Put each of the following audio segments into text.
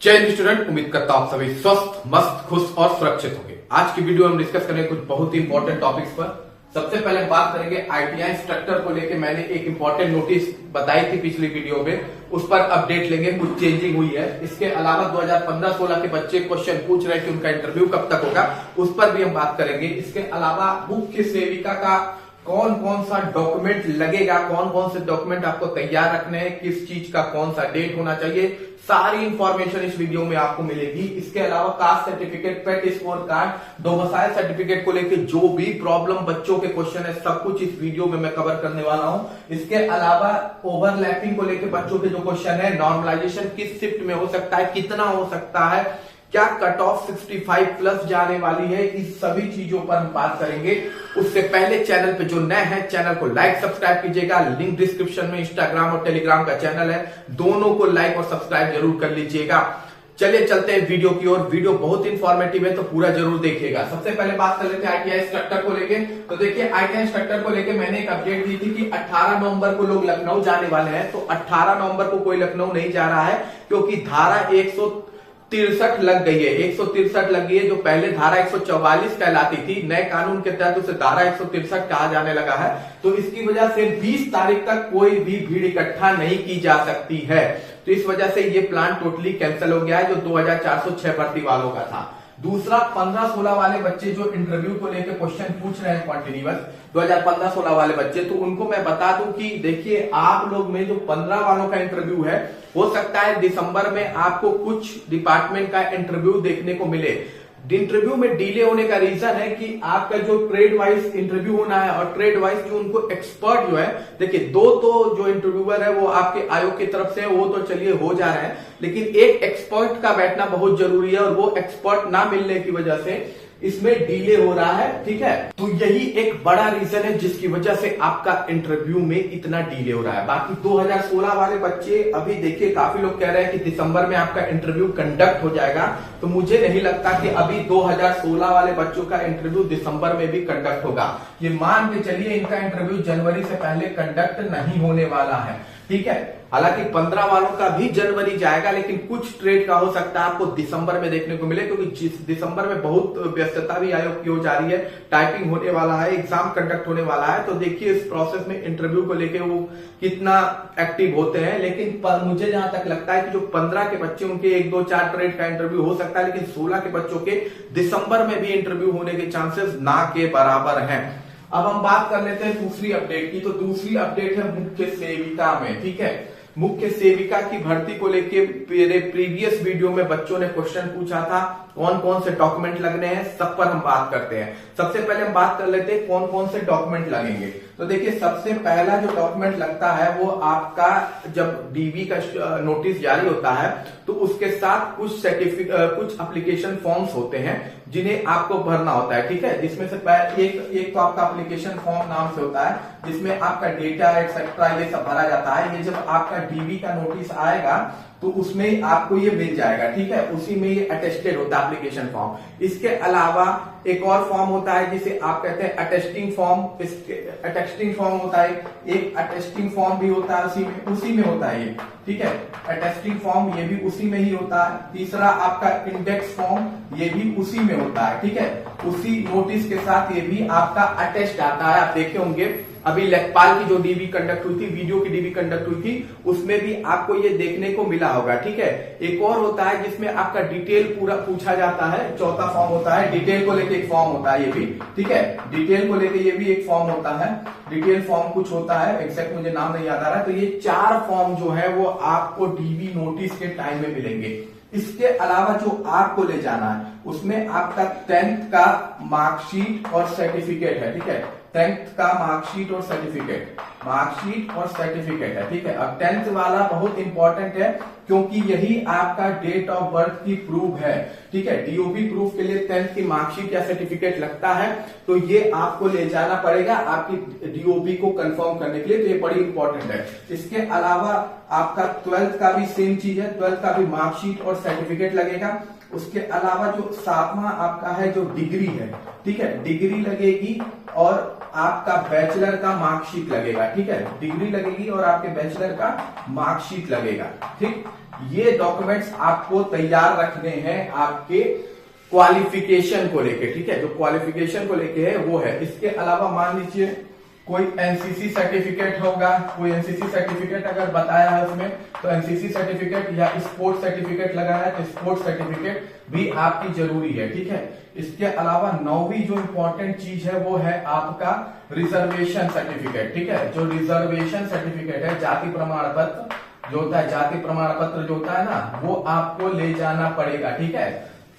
जय हिंद स्टूडेंट, उम्मीद करता हूं आप सभी स्वस्थ, मस्त, खुश और सुरक्षित होंगे। आज की वीडियो में हम डिस्कस करेंगे कुछ बहुत ही इंपॉर्टेंट टॉपिक्स पर। सबसे पहले हम बात करेंगे आईटीआई इंस्ट्रक्टर को लेकर मैंने एक इंपॉर्टेंट नोटिस बताई थी पिछली वीडियो में, उस पर अपडेट लेंगे, कुछ चेंजिंग हुई है। इसके अलावा 2015-16 के बच्चे क्वेश्चन पूछ रहे हैं कि उनका इंटरव्यू कब तक होगा, उस पर भी हम बात करेंगे। इसके अलावा मुख्य सेविका का कौन कौन सा डॉक्यूमेंट लगेगा, कौन कौन से डॉक्यूमेंट आपको तैयार रखने हैं, किस चीज का कौन सा डेट होना चाहिए, सारी इंफॉर्मेशन इस वीडियो में आपको मिलेगी। इसके अलावा कास्ट सर्टिफिकेट, पेट स्कोर कार्ड, डोमिसाइल सर्टिफिकेट को लेकर जो भी प्रॉब्लम बच्चों के क्वेश्चन है, सब कुछ इस वीडियो में मैं कवर करने वाला हूं। इसके अलावा ओवरलैपिंग को लेकर बच्चों के जो क्वेश्चन है, नॉर्मलाइजेशन किस शिफ्ट में हो सकता है, कितना हो सकता है, क्या कट ऑफ 65 प्लस जाने वाली है, इस सभी चीजों पर हम बात करेंगे। उससे पहले चैनल पे जो नए हैं, चैनल को लाइक सब्सक्राइब कीजिएगा। लिंक डिस्क्रिप्शन में इंस्टाग्राम और टेलीग्राम का चैनल है, दोनों को लाइक और सब्सक्राइब जरूर कर लीजिएगा। चलिए चलते हैं वीडियो की ओर। वीडियो बहुत इंफॉर्मेटिव है तो पूरा जरूर देखिएगा। सबसे पहले बात कर लेते हैं आईटीआई इंस्ट्रक्टर को लेके। तो देखिए, आईटीआई इंस्ट्रक्टर को लेके मैंने एक अपडेट दी थी कि 18 नवंबर को लोग लखनऊ जाने वाले हैं। तो 18 नवंबर को कोई लखनऊ नहीं जा रहा है, क्योंकि धारा 163 लग गई है। 163 लग गई है, जो पहले धारा 144 कहलाती थी। नए कानून के तहत उसे धारा 163 कहा जाने लगा है। तो इसकी वजह से 20 तारीख तक कोई भी भीड़ इकट्ठा नहीं की जा सकती है। तो इस वजह से ये प्लान टोटली कैंसिल हो गया है, जो 2406 भर्ती वालों का था। दूसरा, 15-16 वाले बच्चे जो इंटरव्यू को लेकर क्वेश्चन पूछ रहे हैं कॉन्टिन्यूअस, 2015-16 वाले बच्चे, तो उनको मैं बता दूं कि देखिए, आप लोग में जो 15 वालों का इंटरव्यू है, हो सकता है दिसंबर में आपको कुछ डिपार्टमेंट का इंटरव्यू देखने को मिले। इंटरव्यू में डिले होने का रीजन है कि आपका जो ट्रेड वाइज इंटरव्यू होना है, और ट्रेड वाइज जो उनको एक्सपर्ट जो है, देखिए दो तो जो इंटरव्यूअर है वो आपके आयोग की तरफ से, वो तो चलिए हो जा रहे हैं, लेकिन एक एक्सपर्ट का बैठना बहुत जरूरी है, और वो एक्सपर्ट ना मिलने की वजह से इसमें डिले हो रहा है। ठीक है, तो यही एक बड़ा रीजन है जिसकी वजह से आपका इंटरव्यू में इतना डिले हो रहा है। बाकी 2016 वाले बच्चे, अभी देखिए काफी लोग कह रहे हैं कि दिसंबर में आपका इंटरव्यू कंडक्ट हो जाएगा, तो मुझे नहीं लगता कि अभी 2016 वाले बच्चों का इंटरव्यू दिसंबर में भी कंडक्ट होगा। ये मान के चलिए इनका इंटरव्यू जनवरी से पहले कंडक्ट नहीं होने वाला है। ठीक है, हालांकि 15 वालों का भी जनवरी जाएगा, लेकिन कुछ ट्रेड का हो सकता है आपको दिसंबर में देखने को मिले, क्योंकि दिसंबर में बहुत व्यस्तता भी आयोग की हो जा रही है, टाइपिंग होने वाला है, एग्जाम कंडक्ट होने वाला है। तो देखिए इस प्रोसेस में इंटरव्यू को लेके वो कितना एक्टिव होते हैं। लेकिन मुझे जहां तक लगता है कि जो 15 के बच्चे, उनके 1-2-4 ट्रेड का इंटरव्यू हो सकता है, लेकिन 16 के बच्चों के दिसंबर में भी इंटरव्यू होने के चांसेस ना के बराबर हैं। अब हम बात कर लेते हैं दूसरी अपडेट की। तो दूसरी अपडेट है मुख्य सेविका में। ठीक है, मुख्य सेविका की भर्ती को लेके मेरे प्रीवियस वीडियो में बच्चों ने क्वेश्चन पूछा था, कौन कौन से डॉक्यूमेंट लगने हैं, सब पर हम बात करते हैं। सबसे पहले हम बात कर लेते हैं कौन कौन से डॉक्यूमेंट लगेंगे। तो देखिए, सबसे पहला जो डॉक्यूमेंट लगता है वो आपका, जब डीबी का नोटिस जारी होता है तो उसके साथ कुछ कुछ एप्लीकेशन फॉर्म्स होते हैं जिन्हें आपको भरना होता है। ठीक है, जिसमें से एक तो आपका एप्लीकेशन फॉर्म नाम से होता है, जिसमें आपका डेटा एक्सेट्रा ये सब भरा जाता है। ये जब आपका डीबी का नोटिस आएगा तो उसमें आपको ये मिल जाएगा। ठीक है, उसी में ये अटेस्टेड होता है एप्लीकेशन फॉर्म। इसके अलावा एक और फॉर्म होता है जिसे आप कहते हैं अटेस्टिंग फॉर्म। अटेस्टिंग फॉर्म होता है, एक अटेस्टिंग फॉर्म भी होता है, उसी में होता है ये। ठीक है, अटेस्टिंग फॉर्म ये भी उसी में ही होता है। तीसरा आपका इंडेक्स फॉर्म, ये भी उसी में होता है। ठीक है, उसी नोटिस के साथ ये भी आपका अटेस्ट आता है। आप देखे होंगे अभी लेखपाल की जो डीबी कंडक्ट हुई थी, वीडियो की डीबी कंडक्ट हुई थी, उसमें भी आपको ये देखने को मिला होगा। ठीक है, एक और होता है जिसमें आपका डिटेल पूरा पूछा जाता है, चौथा फॉर्म होता है। डिटेल को लेके एक फॉर्म होता है ये भी। ठीक है, डिटेल को लेके ये भी एक फॉर्म होता है। डिटेल फॉर्म कुछ होता है, एग्जैक्ट मुझे नाम नहीं याद आ रहा है। तो ये 4 फॉर्म जो है वो आपको डीबी नोटिस के टाइम में मिलेंगे। इसके अलावा जो आपको ले जाना है उसमें आपका 10th का मार्कशीट और सर्टिफिकेट है। ठीक है, 10th का मार्कशीट और सर्टिफिकेट, मार्कशीट और सर्टिफिकेट है। ठीक है, अब 10th वाला बहुत इंपॉर्टेंट है, क्योंकि यही आपका डेट ऑफ बर्थ की प्रूफ है। ठीक है, डीओबी प्रूफ के लिए 10th की मार्कशीट या सर्टिफिकेट लगता है, तो ये आपको ले जाना पड़ेगा आपकी डीओबी को कंफर्म करने के लिए। तो ये बड़ी इंपॉर्टेंट है। इसके अलावा आपका 12th का भी सेम चीज है, 12th का भी मार्कशीट और सर्टिफिकेट लगेगा। उसके अलावा जो 7वां आपका है जो डिग्री है, ठीक है, डिग्री लगेगी और आपका बैचलर का मार्कशीट लगेगा, ठीक है, डिग्री लगेगी और आपके बैचलर का मार्कशीट लगेगा, ठीक। ये डॉक्यूमेंट्स आपको तैयार रखने हैं आपके क्वालिफिकेशन को लेके, ठीक है, जो क्वालिफिकेशन को लेके है वो है। इसके अलावा मान लीजिए कोई एनसीसी सर्टिफिकेट होगा, कोई एनसीसी सर्टिफिकेट अगर बताया है उसमें तो एनसीसी सर्टिफिकेट या स्पोर्ट्स सर्टिफिकेट लगाया है तो स्पोर्ट्स सर्टिफिकेट भी आपकी जरूरी है, ठीक है। इसके अलावा 9वीं जो इंपॉर्टेंट चीज है वो है आपका रिजर्वेशन सर्टिफिकेट, ठीक है। जो रिजर्वेशन सर्टिफिकेट है, जाति प्रमाण पत्र जो होता है, जाति प्रमाण पत्र जो होता है ना, वो आपको ले जाना पड़ेगा, ठीक है,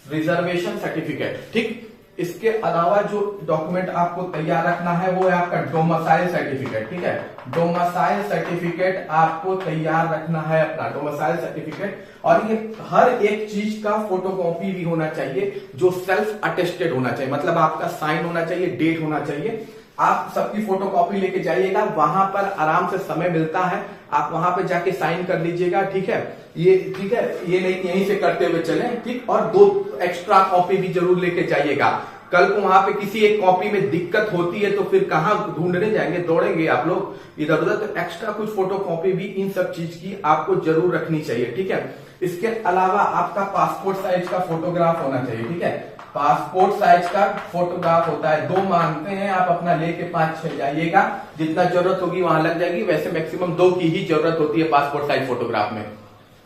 रिजर्वेशन सर्टिफिकेट, ठीक। इसके अलावा जो डॉक्यूमेंट आपको तैयार रखना है वो है आपका डोमिसाइल सर्टिफिकेट, ठीक है। डोमिसाइल सर्टिफिकेट आपको तैयार रखना है अपना डोमिसाइल सर्टिफिकेट, और ये हर एक चीज का फोटोकॉपी भी होना चाहिए जो सेल्फ अटेस्टेड होना चाहिए, मतलब आपका साइन होना चाहिए, डेट होना चाहिए। आप सबकी फोटोकॉपी लेके जाइएगा, वहां पर आराम से समय मिलता है, आप वहां पे जाके साइन कर लीजिएगा, ठीक है। ये ठीक है, ये नहीं यहीं से करते हुए चले, ठीक। और 2 एक्स्ट्रा कॉपी भी जरूर लेके जाइएगा। कल को वहां पे किसी एक कॉपी में दिक्कत होती है तो फिर कहाँ ढूंढने जाएंगे, दौड़ेंगे आप लोग इधर उधर, तो एक्स्ट्रा कुछ फोटोकॉपी भी इन सब चीज की आपको जरूर रखनी चाहिए, ठीक है। इसके अलावा आपका पासपोर्ट साइज का फोटोग्राफ होना चाहिए, ठीक है। पासपोर्ट साइज का फोटोग्राफ होता है, 2 मांगते हैं, आप अपना लेके 5-6 जाइएगा, जितना जरूरत होगी वहां लग जाएगी, वैसे मैक्सिमम 2 की ही जरूरत होती है पासपोर्ट साइज फोटोग्राफ में।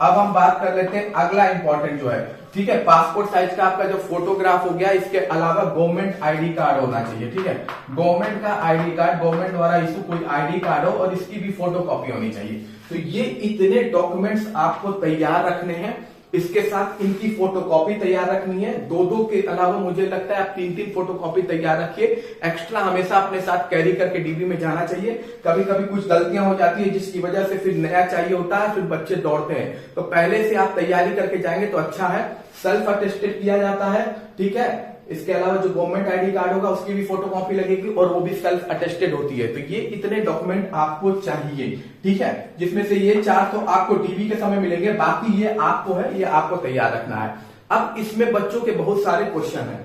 अब हम बात कर लेते हैं अगला इंपॉर्टेंट जो है, ठीक है, पासपोर्ट साइज का आपका जो फोटोग्राफ हो गया, इसके अलावा गवर्नमेंट आईडी कार्ड होना चाहिए, ठीक है। गवर्नमेंट का आईडी कार्ड, गवर्नमेंट द्वारा इशू कोई आईडी कार्ड हो और इसकी भी फोटोकॉपी होनी चाहिए। तो ये इतने डॉक्यूमेंट्स आपको तैयार रखने हैं, इसके साथ इनकी फोटोकॉपी तैयार रखनी है। 2-2 के अलावा मुझे लगता है आप 3-3 फोटोकॉपी तैयार रखिए। एक्स्ट्रा हमेशा अपने साथ कैरी करके डीबी में जाना चाहिए। कभी कभी कुछ गलतियां हो जाती है जिसकी वजह से फिर नया चाहिए होता है, फिर बच्चे दौड़ते हैं, तो पहले से आप तैयारी करके जाएंगे तो अच्छा है। सेल्फ अटेस्टेड किया जाता है, ठीक है। इसके अलावा जो गवर्नमेंट आईडी कार्ड होगा उसकी भी फोटोकॉपी लगेगी और वो भी सेल्फ अटेस्टेड होती है। तो ये इतने डॉक्यूमेंट आपको चाहिए, ठीक है, जिसमें से ये 4 तो आपको डीबी के समय मिलेंगे, बाकी ये आपको है, ये आपको तैयार रखना है। अब इसमें बच्चों के बहुत सारे क्वेश्चन है।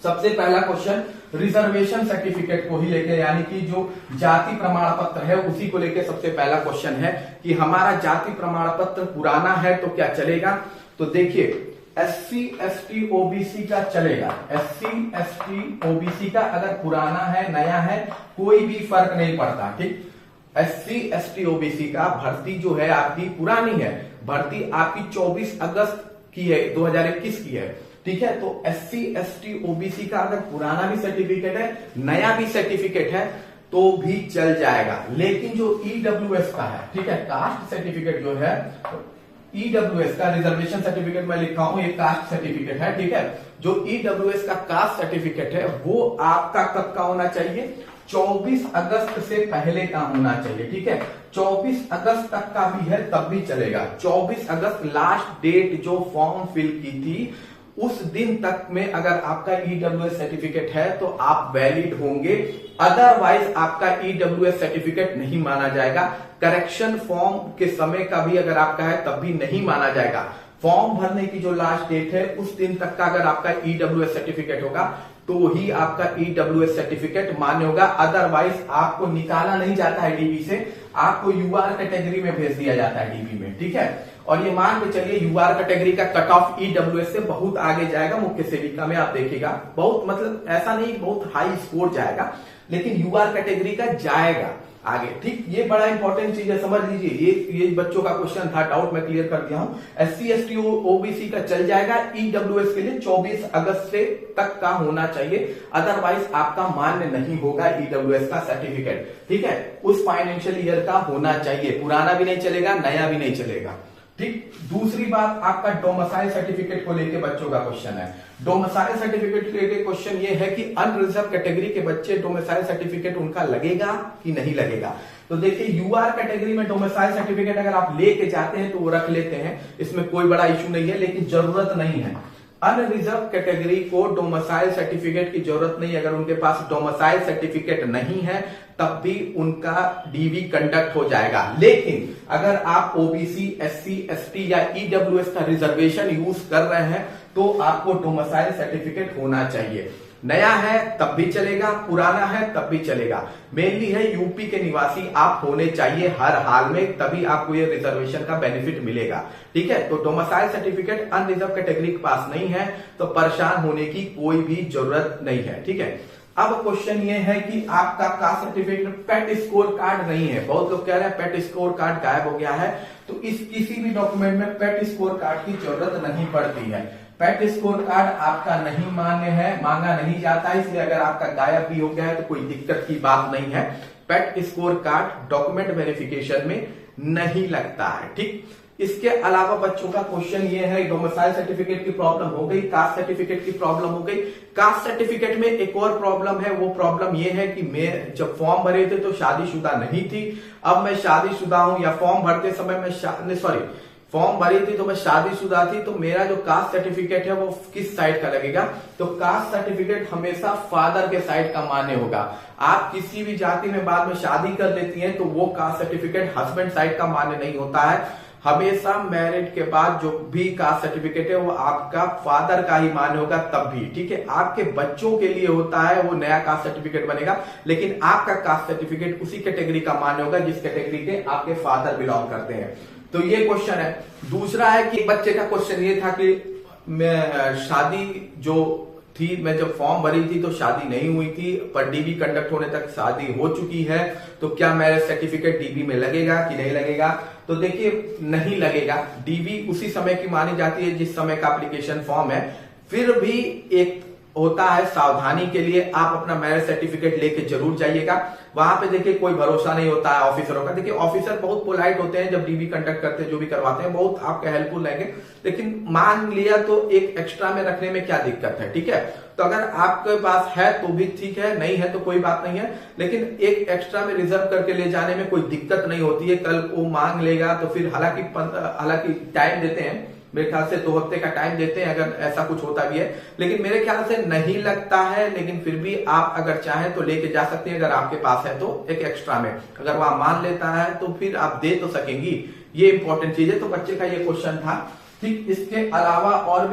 सबसे पहला क्वेश्चन रिजर्वेशन सर्टिफिकेट को ही लेके, यानी कि जो जाति प्रमाण पत्र है उसी को लेके सबसे पहला क्वेश्चन है कि हमारा जाति प्रमाण पत्र पुराना है तो क्या चलेगा। तो देखिए, SC ST OBC का चलेगा। SC ST OBC का अगर पुराना है नया है कोई भी फर्क नहीं पड़ता, ठीक। SC ST OBC का भर्ती जो है आपकी पुरानी है, भर्ती आपकी 24 अगस्त की है, 2021 की है, ठीक है। तो SC ST OBC का अगर पुराना भी सर्टिफिकेट है, नया भी सर्टिफिकेट है तो भी चल जाएगा। लेकिन जो EWS का है, ठीक है, कास्ट सर्टिफिकेट जो है, EWS का रिजर्वेशन सर्टिफिकेट मैं लिखा हूं, ये कास्ट सर्टिफिकेट है, ठीक है। जो EWS का कास्ट सर्टिफिकेट है वो आपका कब का होना चाहिए, 24 अगस्त से पहले का होना चाहिए, ठीक है। 24 अगस्त तक का भी है तब भी चलेगा। 24 अगस्त लास्ट डेट जो फॉर्म फिल की थी उस दिन तक में अगर आपका EWS सर्टिफिकेट है तो आप वैलिड होंगे, अदरवाइज आपका EWS सर्टिफिकेट नहीं माना जाएगा। करेक्शन फॉर्म के समय का भी अगर आपका है तब भी नहीं माना जाएगा। फॉर्म भरने की जो लास्ट डेट है उस दिन तक का अगर आपका EWS सर्टिफिकेट होगा तो ही आपका EWS सर्टिफिकेट मान्य होगा, अदरवाइज आपको निकाला नहीं जाता है डीबी से, आपको यूआर कैटेगरी में भेज दिया जाता है डीबी में, ठीक है। और ये मान के चलिए यूआर कैटेगरी का कट ऑफ EWS से बहुत आगे जाएगा, मुख्य सेविका में आप देखिएगा बहुत, मतलब ऐसा नहीं बहुत हाई स्कोर जाएगा, लेकिन यूआर कैटेगरी का जाएगा आगे, ठीक। ये बड़ा इंपॉर्टेंट चीज है, समझ लीजिए। ये बच्चों का क्वेश्चन था, डाउट मैं क्लियर कर दिया हूं। SC ST OBC का चल जाएगा, EWS के लिए 24 अगस्त से तक का होना चाहिए, अदरवाइज आपका मान्य नहीं होगा EWS का सर्टिफिकेट, ठीक है। उस फाइनेंशियल ईयर का होना चाहिए, पुराना भी नहीं चलेगा, नया भी नहीं चलेगा, ठीक। दूसरी बात आपका डोमिसाइल सर्टिफिकेट को लेके बच्चों का क्वेश्चन है। डोमिसाइल सर्टिफिकेट को लेके क्वेश्चन ये है कि अनरिजर्व कैटेगरी के बच्चे डोमिसाइल सर्टिफिकेट उनका लगेगा कि नहीं लगेगा। तो देखिए, यूआर कैटेगरी में डोमिसाइल सर्टिफिकेट अगर आप लेके जाते हैं तो वो रख लेते हैं, इसमें कोई बड़ा इश्यू नहीं है, लेकिन जरूरत नहीं है। अनरिजर्व कैटेगरी को डोमिसाइल सर्टिफिकेट की जरूरत नहीं, अगर उनके पास डोमिसाइल सर्टिफिकेट नहीं है तब भी उनका डीवी कंडक्ट हो जाएगा। लेकिन अगर आप ओबीसी, SC ST या EWS का रिजर्वेशन यूज कर रहे हैं तो आपको डोमिसाइल सर्टिफिकेट होना चाहिए। नया है तब भी चलेगा, पुराना है तब भी चलेगा। मेनली है यूपी के निवासी आप होने चाहिए हर हाल में, तभी आपको ये रिजर्वेशन का बेनिफिट मिलेगा। ठीक है, तो डोमिसाइल सर्टिफिकेट अनरिजर्व कैटेगरी के पास नहीं है तो परेशान होने की कोई भी जरूरत नहीं है। ठीक है, अब क्वेश्चन ये है कि आपका कास्ट सर्टिफिकेट में पेट स्कोर कार्ड नहीं है। बहुत लोग कह रहे हैं पेट स्कोर कार्ड गायब हो गया है, तो इस किसी भी डॉक्यूमेंट में पेट स्कोर कार्ड की जरूरत नहीं पड़ती है। पेट स्कोर कार्ड आपका नहीं मान्य है, मांगा नहीं जाता है, इसलिए अगर आपका गायब भी हो गया है तो कोई दिक्कत की बात नहीं है। पेट स्कोर कार्ड डॉक्यूमेंट वेरिफिकेशन में नहीं लगता है। ठीक, इसके अलावा बच्चों का क्वेश्चन ये है, डोमिसाइल सर्टिफिकेट की प्रॉब्लम हो गई, कास्ट सर्टिफिकेट की प्रॉब्लम हो गई। कास्ट सर्टिफिकेट में एक और प्रॉब्लम है, वो प्रॉब्लम ये है कि मैं जब फॉर्म भरे थे तो शादीशुदा नहीं थी, अब मैं शादीशुदा हूं, या फॉर्म भरते समय मैं फॉर्म भरी थी तो मैं शादीशुदा थी, तो मेरा जो कास्ट सर्टिफिकेट है वो किस साइड का लगेगा? तो कास्ट सर्टिफिकेट हमेशा फादर के साइड का मान्य होगा। आप किसी भी जाति में बाद में शादी कर लेती हैं तो वो कास्ट सर्टिफिकेट हस्बैंड साइड का मान्य नहीं होता है। हमेशा मैरिड के बाद जो भी कास्ट सर्टिफिकेट है वो आपका फादर का ही मान्य होगा तब भी। ठीक है, आपके बच्चों के लिए होता है वो नया कास्ट सर्टिफिकेट बनेगा, लेकिन आपका कास्ट सर्टिफिकेट उसी कैटेगरी का मान्य होगा जिस कैटेगरी के आपके फादर बिलोंग करते हैं। तो ये क्वेश्चन है। दूसरा है कि बच्चे का क्वेश्चन ये था कि मैं शादी जो थी, मैं जब फॉर्म भरी थी तो शादी नहीं हुई थी, पर डीबी कंडक्ट होने तक शादी हो चुकी है, तो क्या मैरिज सर्टिफिकेट डीबी में लगेगा कि नहीं लगेगा? तो देखिए नहीं लगेगा। डीबी उसी समय की मानी जाती है जिस समय का एप्लीकेशन फॉर्म है। फिर भी एक होता है सावधानी के लिए, आप अपना मैरिज सर्टिफिकेट लेके जरूर जाइएगा। वहां पे देखिए कोई भरोसा नहीं होता है ऑफिसरों का। देखिए ऑफिसर बहुत पोलाइट होते हैं, जब डीबी कंडक्ट करते हैं, जो भी करवाते हैं, बहुत आपके हेल्पफुल रहेंगे, लेकिन मान लिया तो एक एक्स्ट्रा में रखने में क्या दिक्कत है? ठीक है, तो अगर आपके पास है तो भी ठीक है, नहीं है तो कोई बात नहीं है, लेकिन एक एक्स्ट्रा में रिजर्व करके ले जाने में कोई दिक्कत नहीं होती है। कल वो मांग लेगा तो फिर हालांकि टाइम देते हैं, मेरे ख्याल से 2 हफ्ते का टाइम देते हैं अगर ऐसा कुछ होता भी है, लेकिन मेरे ख्याल से नहीं लगता है। लेकिन फिर भी आप अगर चाहें तो लेके जा सकते हैं, अगर आपके पास है तो एक एक्स्ट्रा में। अगर वहां मान लेता है तो फिर आप दे तो सकेंगी, ये इंपॉर्टेंट चीज है। तो बच्चे का ये क्वेश्चन था। ठीक, इसके अलावा और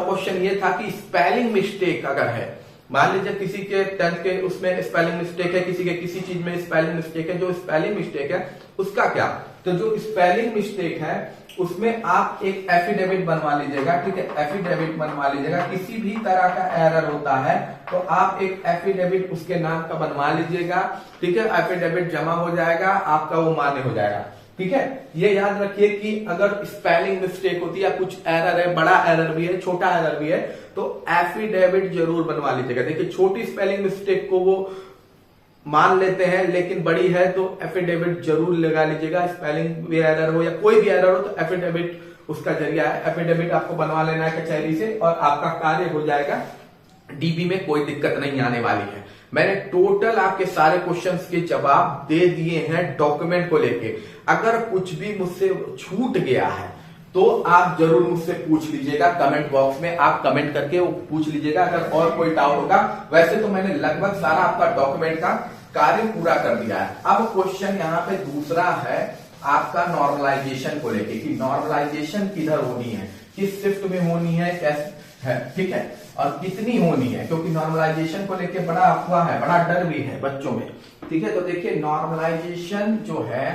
क्वेश्चन ये था कि स्पेलिंग मिस्टेक अगर है, मान लीजिए किसी के 10th के उसमें स्पेलिंग मिस्टेक है, किसी के किसी चीज में स्पेलिंग मिस्टेक है, जो स्पेलिंग मिस्टेक है उसका क्या? तो जो स्पेलिंग मिस्टेक है उसमें आप एक एफिडेविट बनवा लीजिएगा। ठीक है, एफिडेविट बनवा लीजिएगा। किसी भी तरह का एरर होता है तो आप एक एफिडेविट उसके नाम का बनवा लीजिएगा। ठीक है, एफिडेविट जमा हो जाएगा, आपका वो मान्य हो जाएगा। ठीक है, ये याद रखिए कि अगर स्पेलिंग मिस्टेक होती है, कुछ एरर है, बड़ा एरर भी है, छोटा एरर भी है, तो एफिडेविट जरूर बनवा लीजिएगा। देखिए छोटी स्पेलिंग मिस्टेक को वो मान लेते हैं, लेकिन बड़ी है तो एफिडेविट जरूर लगा लीजिएगा। स्पेलिंग भी एरर हो या कोई भी एरर हो तो एफिडेविट उसका जरिया है। एफिडेविट आपको बनवा लेना है कचहरी से और आपका कार्य हो जाएगा। डीबी में कोई दिक्कत नहीं आने वाली है। मैंने टोटल आपके सारे क्वेश्चंस के जवाब दे दिए हैं डॉक्यूमेंट को लेके। अगर कुछ भी मुझसे छूट गया है तो आप जरूर मुझसे पूछ लीजिएगा, कमेंट बॉक्स में आप कमेंट करके वो पूछ लीजिएगा अगर और कोई डाउट होगा। वैसे तो मैंने लगभग सारा आपका डॉक्यूमेंट का कार्य पूरा कर दिया है। अब क्वेश्चन यहाँ पे दूसरा है आपका नॉर्मलाइजेशन को लेके, कि नॉर्मलाइजेशन किधर होनी है, किस शिफ्ट में होनी है, कैसे है, ठीक है, और कितनी होनी है, क्योंकि नॉर्मलाइजेशन को लेके बड़ा अफवाह है, बड़ा डर भी है बच्चों में। ठीक है, तो देखिए नॉर्मलाइजेशन जो है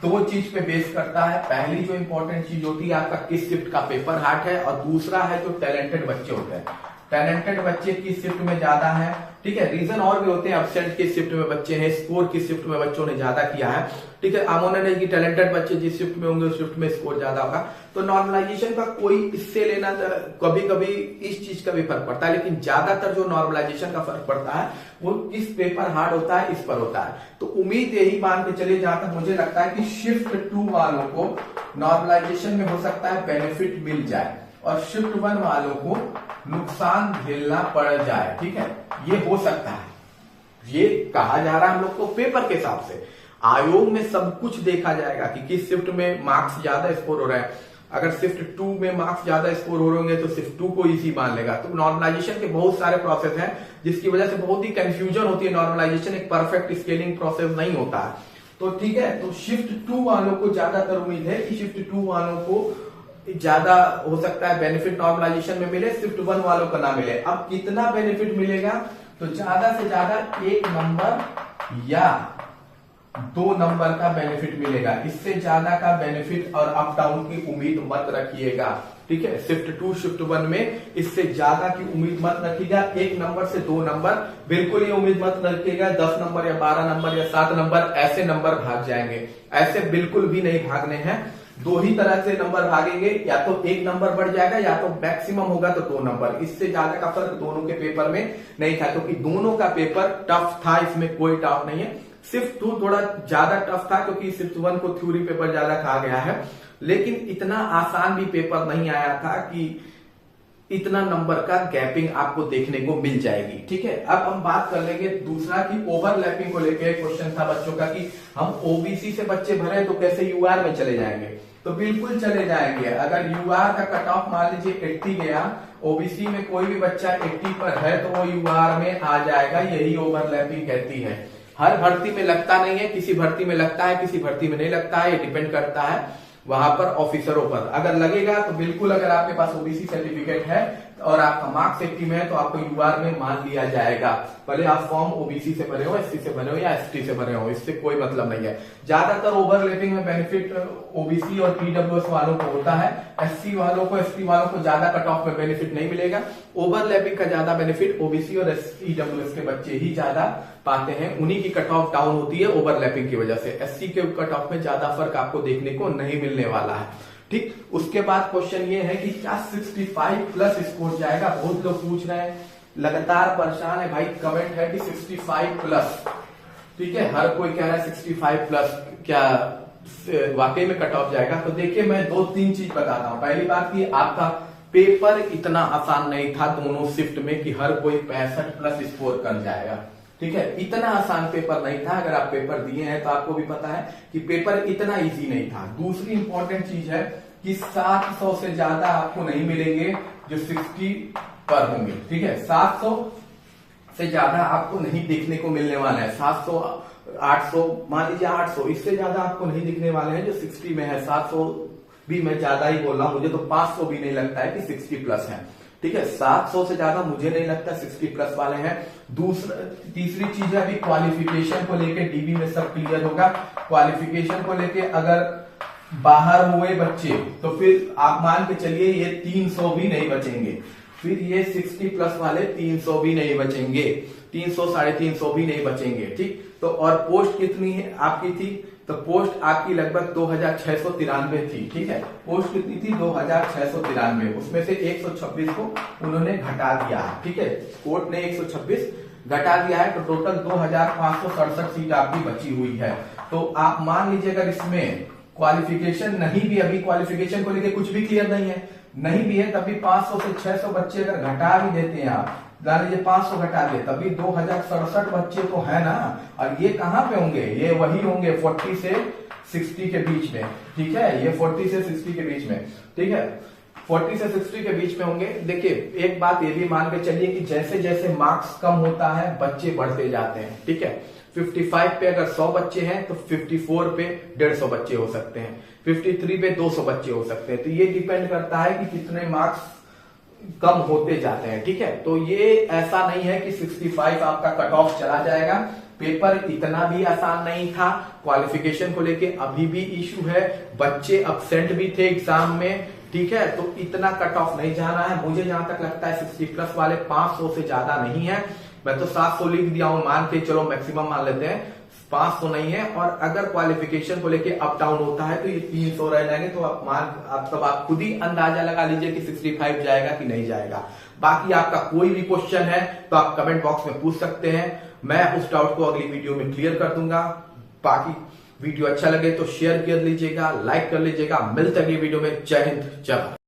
2 चीज पे बेस करता है। पहली जो इंपॉर्टेंट चीज होती है आपका किस शिफ्ट का पेपर हार्ट है, और दूसरा है जो टैलेंटेड बच्चे होते हैं। टैलेंटेड बच्चे किस शिफ्ट में ज्यादा है, ठीक है, रीजन और भी होते हैं, एब्सेंट किस शिफ्ट में बच्चे हैं, स्कोर किस शिफ्ट में बच्चों ने ज्यादा किया है। ठीक है, आमोना नहीं कि टैलेंटेड बच्चे जिस शिफ्ट में होंगे उस शिफ्ट में स्कोर ज्यादा होगा। तो नॉर्मलाइजेशन का कोई इससे लेना, कभी कभी इस चीज का भी फर्क पड़ता है, लेकिन ज्यादातर जो नॉर्मलाइजेशन का फर्क पड़ता है वो किस पेपर हार्ड होता है, इस पर होता है। तो उम्मीद यही मान के चलिए, जहां तक मुझे लगता है कि शिफ्ट 2 वालों को नॉर्मलाइजेशन में हो सकता है बेनिफिट मिल जाए और शिफ्ट 1 वालों को नुकसान झेलना पड़ जाए। ठीक है, ये हो सकता है, ये कहा जा रहा है हम लोग को पेपर के हिसाब से। आयोग में सब कुछ देखा जाएगा कि किस शिफ्ट में मार्क्स ज्यादा स्कोर हो रहा है। अगर शिफ्ट 2 में मार्क्स ज्यादा स्कोर हो रहे होंगे तो शिफ्ट 2 को इसी मान लेगा। तो नॉर्मलाइजेशन के बहुत सारे प्रोसेस हैं जिसकी वजह से बहुत ही कंफ्यूजन होती है। नॉर्मलाइजेशन एक परफेक्ट स्केलिंग प्रोसेस नहीं होता है। तो ठीक है, तो शिफ्ट 2 वालों को ज्यादातर उम्मीद है कि शिफ्ट 2 वालों को ज्यादा हो सकता है बेनिफिट नॉर्मलाइजेशन में मिले, शिफ्ट 1 वालों को ना मिले। अब कितना बेनिफिट मिलेगा, तो ज्यादा से ज्यादा 1 नंबर या 2 नंबर का बेनिफिट मिलेगा। इससे ज्यादा का बेनिफिट और अप डाउन की उम्मीद मत रखिएगा, ठीक है। शिफ्ट 2 शिफ्ट 1 में इससे ज्यादा की उम्मीद मत रखिएगा। 1 नंबर से 2 नंबर बिल्कुल ये उम्मीद मत रखिएगा 10 नंबर या 12 नंबर या 7 नंबर ऐसे नंबर भाग जाएंगे, ऐसे बिल्कुल भी नहीं भागने हैं। 2 ही तरह से नंबर भागेंगे, या तो 1 नंबर बढ़ जाएगा या तो मैक्सिमम होगा तो 2 नंबर। इससे ज्यादा का फर्क दोनों के पेपर में नहीं था, क्योंकि दोनों का पेपर टफ था, इसमें कोई डाउट नहीं है। शिफ्ट 2 थोड़ा ज्यादा टफ था क्योंकि शिफ्ट 1 को थ्योरी पेपर ज्यादा कहा गया है, लेकिन इतना आसान भी पेपर नहीं आया था कि इतना नंबर का गैपिंग आपको देखने को मिल जाएगी, ठीक है। अब हम बात कर लेंगे दूसरा कि ओवरलैपिंग को लेकर क्वेश्चन था बच्चों का कि हम ओबीसी से बच्चे भरे तो कैसे यूआर में चले जाएंगे, तो बिल्कुल चले जाएंगे। अगर यूआर का कट ऑफ मान लीजिए 80 गया, ओबीसी में कोई भी बच्चा 80 पर है तो वो यूआर में आ जाएगा, यही ओवरलैपिंग कहती है। हर भर्ती में लगता नहीं है, किसी भर्ती में लगता है, किसी भर्ती में नहीं लगता है, ये डिपेंड करता है वहां पर ऑफिसरों पर। अगर लगेगा तो बिल्कुल, अगर आपके पास ओबीसी सर्टिफिकेट है और आपका मार्क्स 80 में है तो आपको यूआर में मान लिया जाएगा, भले आप फॉर्म ओबीसी से भरे हो, एससी से भरे हो या एसटी से भरे हो, इससे कोई मतलब नहीं है। ज्यादातर ओवरलैपिंग में बेनिफिट ओबीसी और पीडब्ल्यूएस वालों को होता है, एससी वालों को, एसटी वालों को ज्यादा कट ऑफ में बेनिफिट नहीं मिलेगा। ओवरलैपिंग का ज्यादा बेनिफिट ओबीसी और ईडब्ल्यूएस के बच्चे ही ज्यादा पाते हैं, उन्हीं की कट ऑफ डाउन होती है ओवरलैपिंग की वजह से। एससी के कट ऑफ में ज्यादा फर्क आपको देखने को नहीं मिलने वाला है, ठीक। उसके बाद क्वेश्चन ये है कि क्या 65 प्लस स्कोर जाएगा, बहुत लोग पूछ रहे हैं, लगातार परेशान है भाई। कमेंट है कि 65 प्लस, ठीक है, हर कोई कह रहा है 65 प्लस क्या वाकई में कट ऑफ जाएगा। तो देखिए मैं 2-3 चीज बताता हूं। पहली बात कि आपका पेपर इतना आसान नहीं था दोनों शिफ्ट में कि हर कोई 65 प्लस स्कोर कर जाएगा, ठीक है। इतना आसान पेपर नहीं था, अगर आप पेपर दिए हैं तो आपको भी पता है कि पेपर इतना इजी नहीं था। दूसरी इंपॉर्टेंट चीज है कि 700 से ज्यादा आपको नहीं मिलेंगे जो 60 पर होंगे, ठीक है। 700 से ज्यादा आपको नहीं देखने को मिलने वाला है। 700 800 मान लीजिए 800, इससे ज्यादा आपको नहीं दिखने वाले हैं जो 60 में है। 700 भी मैं ज्यादा ही बोल रहा हूं, मुझे तो 500 भी नहीं लगता है कि 60 प्लस है, ठीक है। 700 से ज्यादा मुझे नहीं लगता 60 प्लस वाले हैं। तीसरी चीज है अभी क्वालिफिकेशन को लेके डीबी में सब क्लियर होगा। क्वालिफिकेशन को लेके अगर बाहर हुए बच्चे तो फिर आप मान के चलिए ये 300 भी नहीं बचेंगे, फिर ये 60 प्लस वाले 300 भी नहीं बचेंगे, 300 350 भी नहीं बचेंगे, ठीक। तो और पोस्ट कितनी है आपकी थी, तो पोस्ट आपकी लगभग 2693 थी, ठीक है। पोस्ट कितनी थी 2693, उसमें से 126 को उन्होंने घटा दिया है, ठीक है। कोर्ट ने 126 घटा दिया है, तो टोटल 2567 सीट आपकी बची हुई है। तो आप मान लीजिए अगर इसमें क्वालिफिकेशन नहीं भी, अभी क्वालिफिकेशन को लेके कुछ भी क्लियर नहीं भी है, तभी 500 से 600 बच्चे अगर घटा भी देते हैं आप, मान लीजिए 500 घटा दिए, तभी 2067 बच्चे तो है ना। और ये कहां पे होंगे, ये वही होंगे 40 से 60 के बीच में, ठीक है। ये 40 से 60 के बीच में, ठीक है, 40 से 60 के बीच में होंगे। देखिए एक बात ये भी मान के चलिए कि जैसे जैसे मार्क्स कम होता है बच्चे बढ़ते जाते हैं, ठीक है। 55 पे अगर 100 बच्चे हैं तो 54 पे 150 बच्चे हो सकते हैं, 53 पे 200 बच्चे हो सकते हैं। तो ये डिपेंड करता है कि कितने मार्क्स कम होते जाते हैं, ठीक है। तो ये ऐसा नहीं है कि 65 आपका कट ऑफ चला जाएगा। पेपर इतना भी आसान नहीं था, क्वालिफिकेशन को लेके अभी भी इशू है, बच्चे अब्सेंट भी थे एग्जाम में, ठीक है। तो इतना कट ऑफ नहीं जाना है। मुझे जहां तक लगता है 60 प्लस वाले 500 से ज्यादा नहीं है। मैं तो 700 लिख दिया हूं, मान के चलो मैक्सिमम मान लेते हैं, 500 नहीं है। और अगर क्वालिफिकेशन को लेके अप डाउन होता है तो ये 300 रह जाएंगे। तो आप खुद ही अंदाजा लगा लीजिए कि 65 जाएगा कि नहीं जाएगा। बाकी आपका कोई भी क्वेश्चन है तो आप कमेंट बॉक्स में पूछ सकते हैं, मैं उस डाउट को अगली वीडियो में क्लियर कर दूंगा। बाकी वीडियो अच्छा लगे तो शेयर कर लीजिएगा, लाइक कर लीजिएगा। मिलते अगली वीडियो में। जय हिंद, जय भारत।